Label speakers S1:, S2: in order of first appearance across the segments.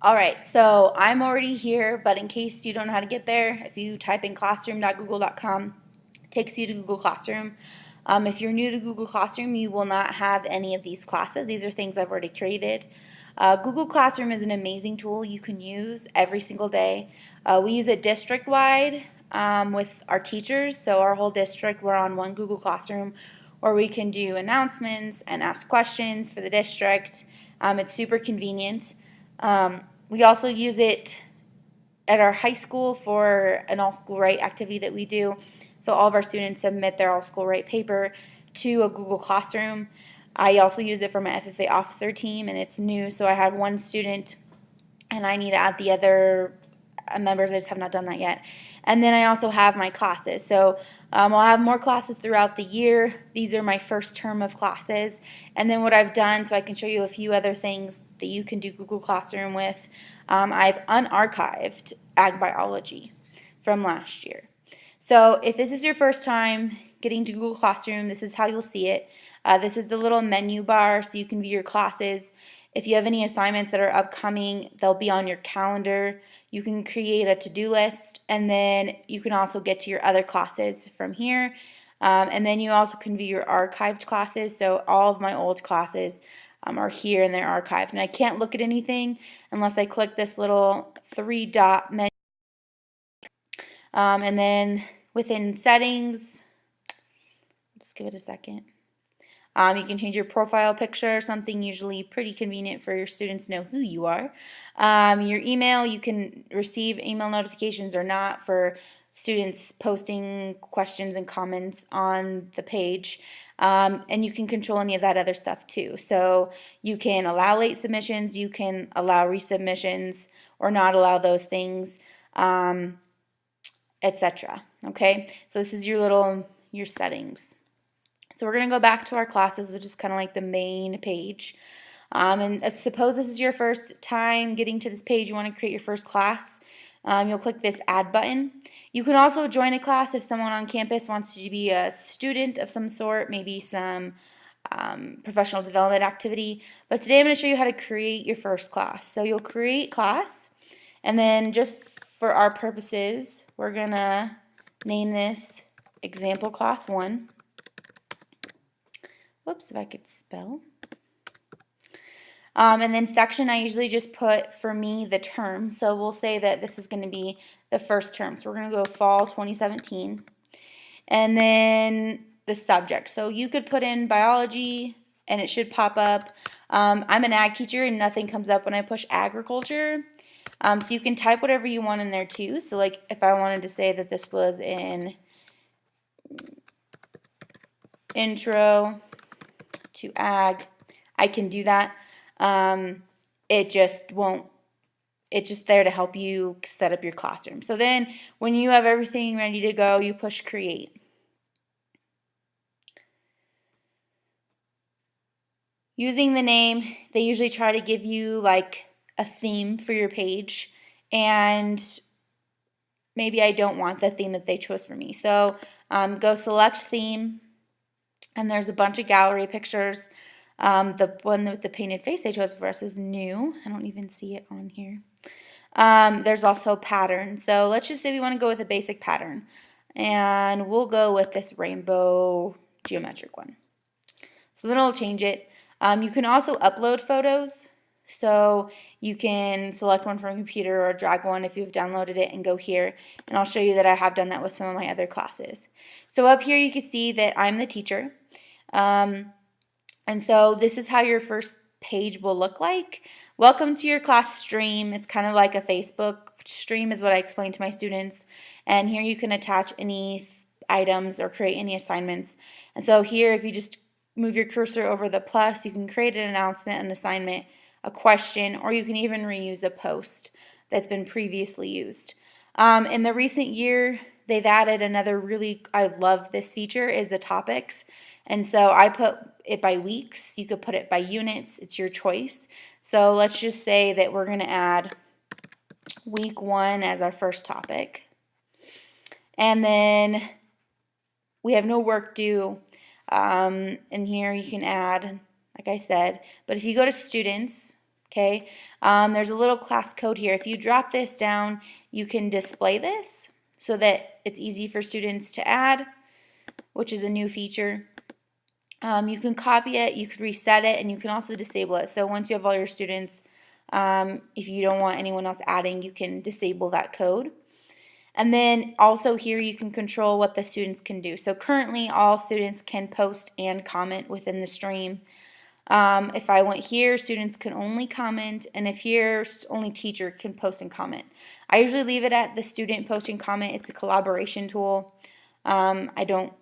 S1: All right, so I'm already here, but in case you don't know how to get there, if you type in classroom.google.com, it takes you to Google Classroom. If you're new to Google Classroom, you will not have any of these classes. These are things I've already created. Google Classroom is an amazing tool you can use every single day. We use it district-wide with our teachers, so our whole district, we're on one Google Classroom where we can do announcements and ask questions for the district. It's super convenient. We also use it at our high school for an all-school write activity that we do. So all of our students submit their all-school write paper to a Google Classroom. I also use it for my FFA officer team, and it's new, so I have one student, and I need to add the other members. I just have not done that yet. And then I also have my classes. So I'll have more classes throughout the year. These are my first term of classes. And then what I've done, so I can show you a few other things that you can do Google Classroom with, I've unarchived ag biology from last year. So if this is your first time getting to Google Classroom, this is how you'll see it. This is the little menu bar so you can view your classes. If you have any assignments that are upcoming, they'll be on your calendar. You can create a to-do list, and then you can also get to your other classes from here. And then you also can view your archived classes. So all of my old classes are here and they're archived. And I can't look at anything unless I click this little three-dot menu. And then within settings, just give it a second. You can change your profile picture, something usually pretty convenient for your students to know who you are. Your email, you can receive email notifications or not for students posting questions and comments on the page. And you can control any of that other stuff too. So you can allow late submissions, you can allow resubmissions or not allow those things, etc. Okay, so this is your settings. So we're going to go back to our classes, which is kind of like the main page. And suppose this is your first time getting to this page, you want to create your first class. You'll click this add button. You can also join a class if someone on campus wants you to be a student of some sort, maybe some professional development activity. But today I'm going to show you how to create your first class. So you'll create class, and then just for our purposes, we're going to name this example class 1. Whoops, if I could spell. And then section, I usually just put, for me, the term. So we'll say that this is going to be the first term. So we're going to go fall 2017. And then the subject. So you could put in biology, and it should pop up. I'm an ag teacher, and nothing comes up when I push agriculture. So you can type whatever you want in there, too. So, like, if I wanted to say that this was in intro to ag, I can do that. It just won't, it's just there to help you set up your classroom. So then when you have everything ready to go, you push create. Using the name, they usually try to give you like a theme for your page, and maybe I don't want the theme that they chose for me. So go select theme, and there's a bunch of gallery pictures. The one with the painted face they chose for us is new. I don't even see it on here. There's also pattern. So let's just say we want to go with a basic pattern. And we'll go with this rainbow geometric one. So then I'll change it. You can also upload photos. So you can select one from a computer or drag one if you've downloaded it and go here. And I'll show you that I have done that with some of my other classes. So up here you can see that I'm the teacher. And so this is how your first page will look like. Welcome to your class stream. It's kind of like a Facebook stream is what I explain to my students. And here you can attach any items or create any assignments. And so here, if you just move your cursor over the plus, you can create an announcement, an assignment, a question, or you can even reuse a post that's been previously used. In the recent year, they've added another I love this feature, is the topics. And so I put it by weeks. You could put it by units. It's your choice. So let's just say that we're going to add week 1 as our first topic. And then we have no work due. And here you can add, like I said, but if you go to students, Okay, there's a little class code here. If you drop this down, you can display this so that it's easy for students to add, which is a new feature. You can copy it, you could reset it, and you can also disable it. So once you have all your students, if you don't want anyone else adding, you can disable that code. And then also here you can control what the students can do. So currently all students can post and comment within the stream. If I went here, students can only comment, and if here, only teacher can post and comment. I usually leave it at the student post and comment. It's a collaboration tool. I don't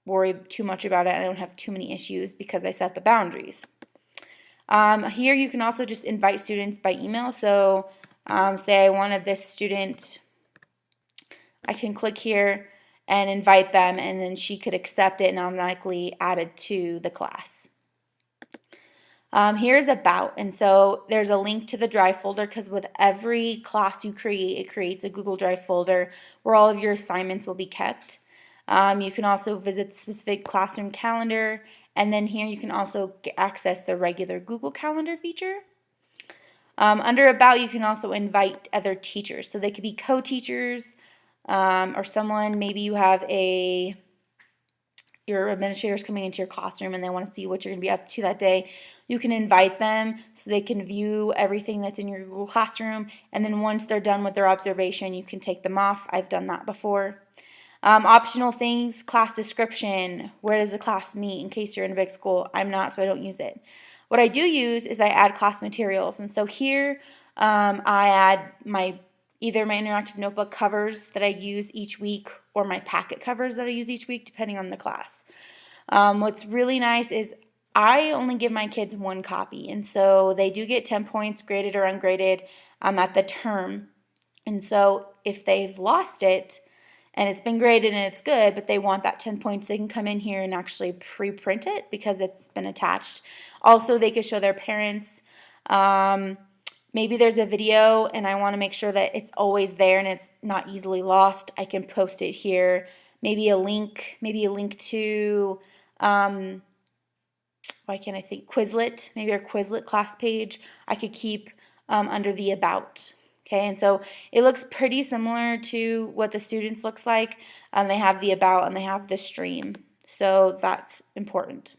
S1: worry too much about it. I don't have too many issues because I set the boundaries. Here you can also just invite students by email. So say I wanted this student, I can click here and invite them, and then she could accept it and automatically add it to the class. Here's about, and so there's a link to the Drive folder because with every class you create, it creates a Google Drive folder where all of your assignments will be kept. You can also visit the specific classroom calendar, and then here you can also access the regular Google Calendar feature. Under About, you can also invite other teachers, so they could be co-teachers or someone, maybe you have your administrators coming into your classroom and they want to see what you're going to be up to that day. You can invite them so they can view everything that's in your Google Classroom, and then once they're done with their observation, you can take them off. I've done that before. Optional things, class description, where does the class meet in case you're in a big school. I'm not, so I don't use it. What I do use is I add class materials, and so here I add either my interactive notebook covers that I use each week or my packet covers that I use each week depending on the class. What's really nice is I only give my kids one copy, and so they do get 10 points graded or ungraded at the term. And so if they've lost it and it's been graded and it's good, but they want that 10 points, they can come in here and actually pre-print it because it's been attached. Also, they could show their parents. Maybe there's a video and I want to make sure that it's always there and it's not easily lost. I can post it here. Maybe a link to, why can't I think, Quizlet, maybe our Quizlet class page I could keep under the About. Okay, and so it looks pretty similar to what the students looks like. They have the About and they have the stream, so that's important.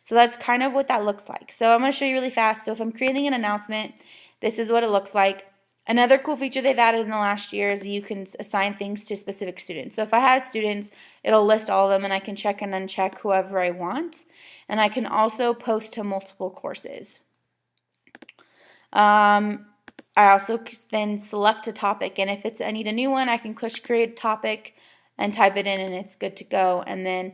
S1: So that's kind of what that looks like. So I'm going to show you really fast. So if I'm creating an announcement, this is what it looks like. Another cool feature they've added in the last year is you can assign things to specific students. So if I have students, it'll list all of them and I can check and uncheck whoever I want. And I can also post to multiple courses. I also then select a topic, and if I need a new one, I can push create topic and type it in and it's good to go. And then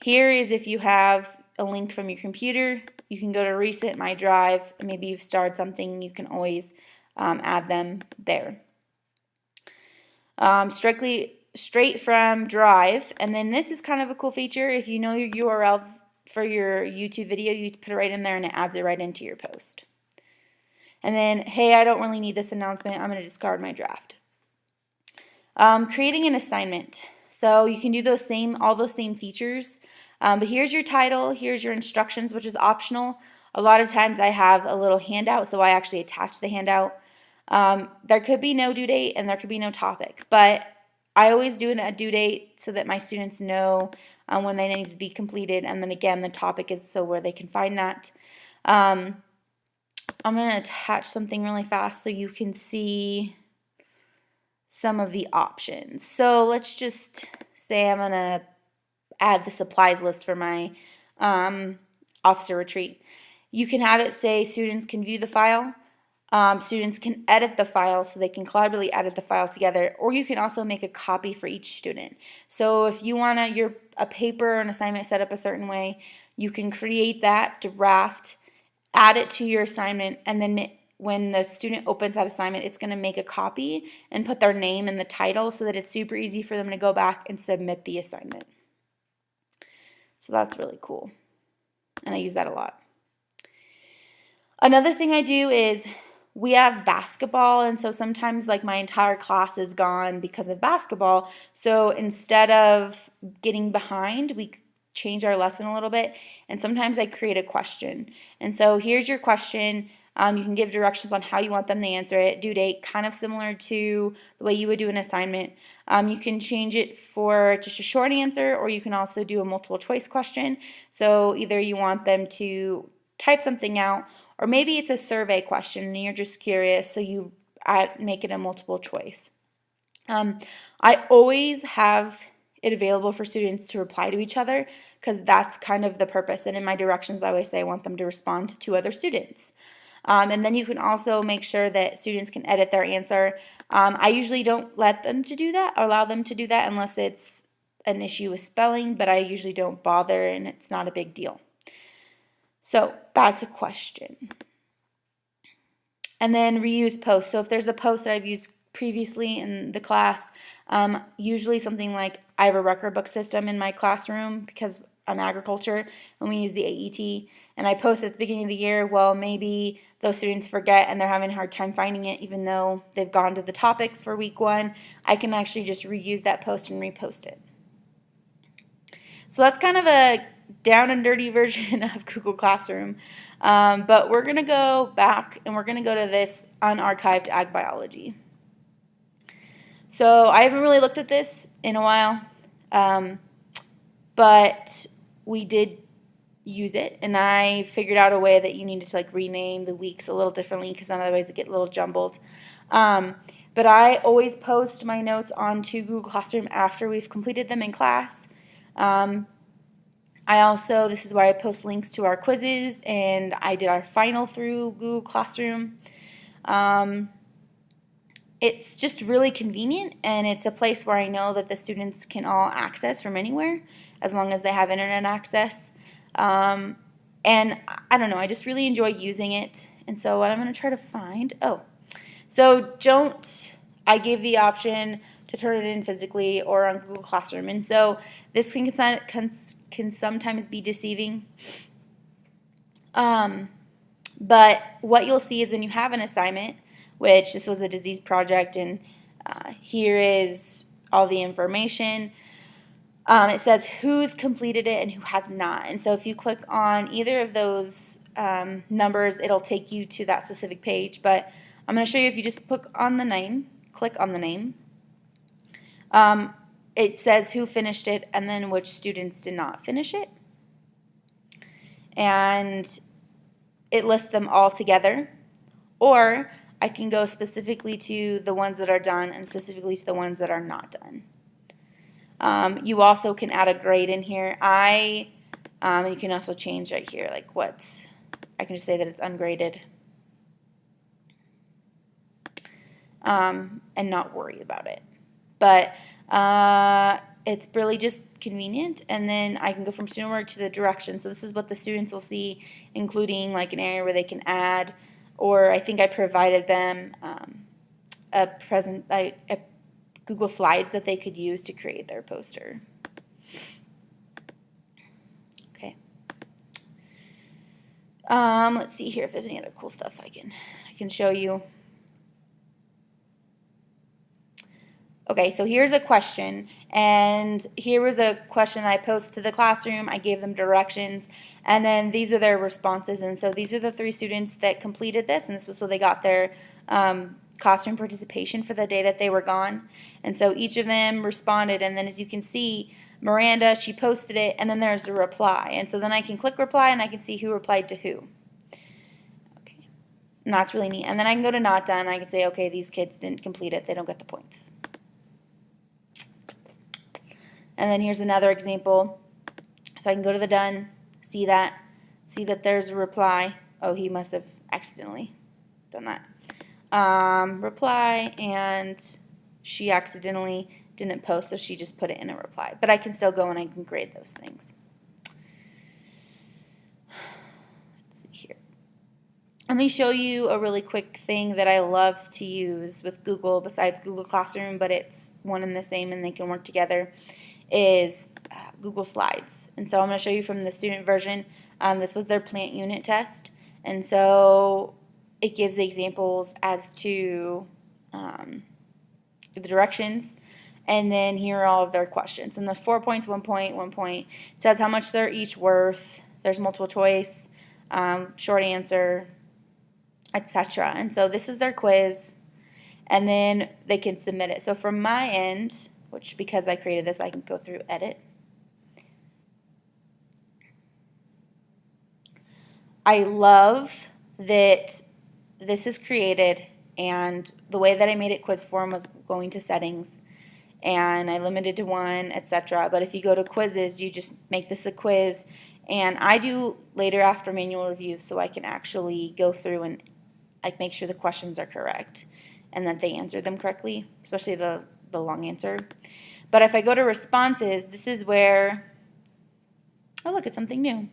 S1: here is if you have a link from your computer, you can go to Recent My Drive, and maybe you've started something, you can always add them there. Straight from Drive, and then this is kind of a cool feature. If you know your URL for your YouTube video, you put it right in there and it adds it right into your post. And then, hey, I don't really need this announcement, I'm going to discard my draft. Creating an assignment. So you can do all those same features. But here's your title, here's your instructions, which is optional. A lot of times I have a little handout, so I actually attach the handout. There could be no due date and there could be no topic, but I always do a due date so that my students know when they need to be completed, and then again the topic is so where they can find that. I'm going to attach something really fast so you can see some of the options. So let's just say I'm going to add the supplies list for my officer retreat. You can have it say students can view the file, students can edit the file so they can collaboratively edit the file together, or you can also make a copy for each student. So if you want a paper or an assignment set up a certain way, you can create that draft, add it to your assignment, and then when the student opens that assignment, it's going to make a copy and put their name in the title so that it's super easy for them to go back and submit the assignment. So that's really cool, and I use that a lot. Another thing I do is we have basketball, and so sometimes like my entire class is gone because of basketball. So instead of getting behind, we change our lesson a little bit, and sometimes I create a question. And so here's your question. You can give directions on how you want them to answer it. Due date, kind of similar to the way you would do an assignment. You can change it for just a short answer, or you can also do a multiple choice question. So either you want them to type something out, or maybe it's a survey question and you're just curious, so you make it a multiple choice. I always have it available for students to reply to each other, because that's kind of the purpose. And in my directions, I always say I want them to respond to other students. And then you can also make sure that students can edit their answer. I usually don't let them to do that, or allow them to do that, unless it's an issue with spelling, but I usually don't bother, and it's not a big deal. So that's a question. And then reuse posts. So if there's a post that I've used previously in the class, usually something like, I have a record book system in my classroom because I'm agriculture and we use the AET, and I post at the beginning of the year. Well, maybe those students forget and they're having a hard time finding it even though they've gone to the topics for week 1. I can actually just reuse that post and repost it. So that's kind of a down and dirty version of Google Classroom. But we're going to go back and we're going to go to this unarchived ag biology. So I haven't really looked at this in a while, but we did use it, and I figured out a way that you needed to like rename the weeks a little differently, because otherwise it get a little jumbled. But I always post my notes onto Google Classroom after we've completed them in class. I also, this is where I post links to our quizzes, and I did our final through Google Classroom. It's just really convenient, and it's a place where I know that the students can all access from anywhere as long as they have internet access. And I don't know, I just really enjoy using it. And so what I'm going to try to find, I gave the option to turn it in physically or on Google Classroom. And so this can sometimes be deceiving. But what you'll see is when you have an assignment, which this was a disease project, and here is all the information. It says who's completed it and who has not. And so if you click on either of those numbers, it'll take you to that specific page. But I'm going to show you, if you just click on the name, it says who finished it and then which students did not finish it. And it lists them all together. Or I can go specifically to the ones that are done and specifically to the ones that are not done. You also can add a grade in here. You can also change right here, like I can just say that it's ungraded, and not worry about it. But it's really just convenient. And then I can go from student work to the directions. So this is what the students will see, including like an area where they can add, or I think I provided them a Google Slides that they could use to create their poster. Okay. Let's see here if there's any other cool stuff I can show you. Okay, so here's a question, and here was a question I posed to the classroom. I gave them directions, and then these are their responses. And so these are the 3 students that completed this, and this was so they got their classroom participation for the day that they were gone. And so each of them responded, and then as you can see, Miranda, she posted it, and then there's a reply. And so then I can click reply, and I can see who replied to who. Okay, and that's really neat. And then I can go to not done. I can say, okay, these kids didn't complete it. They don't get the points. And then here's another example. So I can go to the done, see that there's a reply. Oh, he must have accidentally done that. Reply, and she accidentally didn't post, so she just put it in a reply. But I can still go and I can grade those things. Let's see here. Let me show you a really quick thing that I love to use with Google, besides Google Classroom, but it's one and the same and they can work together, is Google Slides. And so I'm going to show you from the student version. This was their plant unit test. And so it gives examples as to the directions. And then here are all of their questions. And the 4 points, 1 point, 1 point. It says how much they're each worth. There's multiple choice, short answer. etc. And so this is their quiz, and then they can submit it. So from my end, which because I created this, I can go through edit. I love that this is created, and the way that I made it quiz form was going to settings, and I limited to one, etc. But if you go to quizzes, you just make this a quiz, and I do later after manual review so I can actually go through and like make sure the questions are correct and that they answer them correctly, especially the long answer. But if I go to responses, this is where, oh look, it's something new.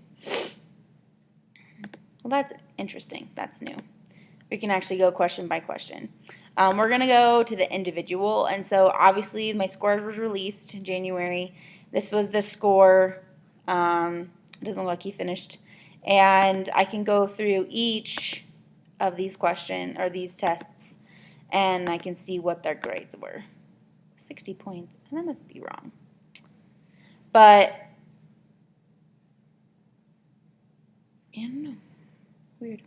S1: Well, that's interesting. That's new. We can actually go question by question. We're going to go to the individual. And so obviously my score was released in January. This was the score. It doesn't look like he finished. And I can go through each of these questions or these tests, and I can see what their grades were. 60 points. And that must be wrong. But, I don't know. Weird.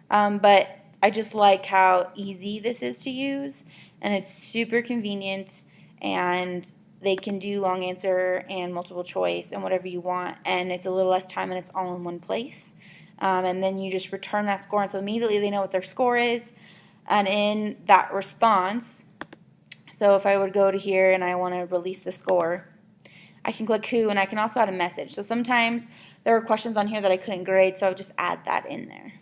S1: But I just like how easy this is to use, and it's super convenient, and they can do long answer and multiple choice and whatever you want, and it's a little less time and it's all in one place. And then you just return that score, and so immediately they know what their score is. And in that response, so if I would go to here and I want to release the score, I can click who, and I can also add a message. So sometimes there were questions on here that I couldn't grade, so I would just add that in there.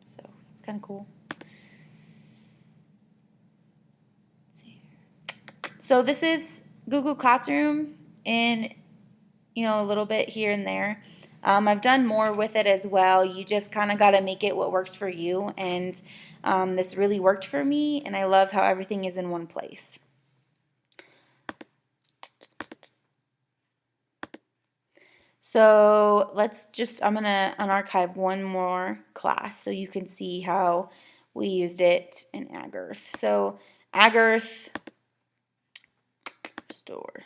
S1: So it's kind of cool. So this is Google Classroom in, a little bit here and there. I've done more with it as well. You just kind of got to make it what works for you, and this really worked for me, and I love how everything is in one place. So I'm going to unarchive one more class so you can see how we used it in AgEarth. So AgEarth store.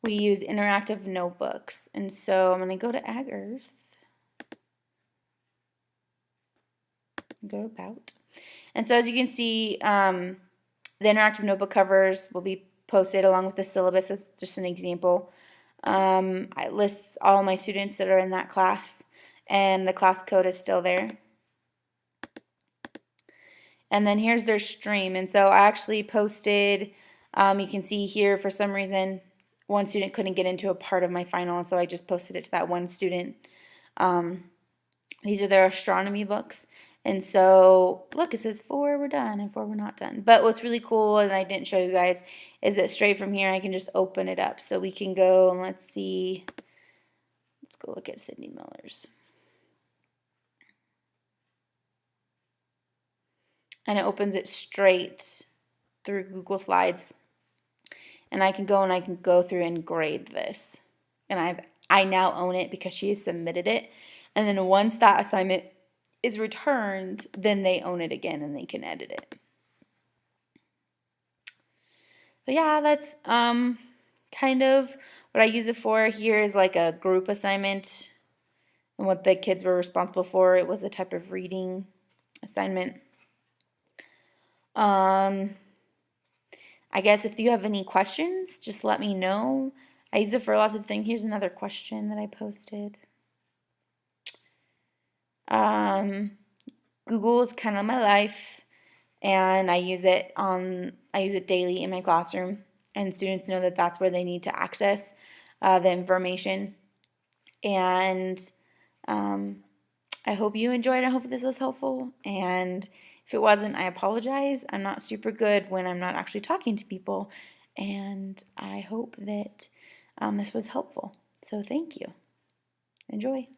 S1: We use interactive notebooks, and so I'm going to go to AgEarth, go about, and so as you can see, the interactive notebook covers will be posted along with the syllabus as just an example. It lists all my students that are in that class, and the class code is still there. And then here's their stream, and so I actually posted, you can see here for some reason one student couldn't get into a part of my final, so I just posted it to that one student. These are their astronomy books. And so, look, it says 4 we're done and 4 we're not done. But what's really cool, and I didn't show you guys, is that straight from here I can just open it up. So we can go and let's go look at Sydney Miller's. And it opens it straight through Google Slides. And I can go through and grade this. And I now own it because she has submitted it. And then once that assignment is returned, then they own it again and they can edit it. But yeah, that's kind of what I use it for. Here is like a group assignment, and what the kids were responsible for. It was a type of reading assignment. I guess if you have any questions, just let me know. I use it for lots of things. Here's another question that I posted. Google is kind of my life, and I use it daily in my classroom, and students know that that's where they need to access the information. And I hope you enjoyed. I hope this was helpful, and if it wasn't, I apologize. I'm not super good when I'm not actually talking to people, and I hope that this was helpful. So thank you. Enjoy.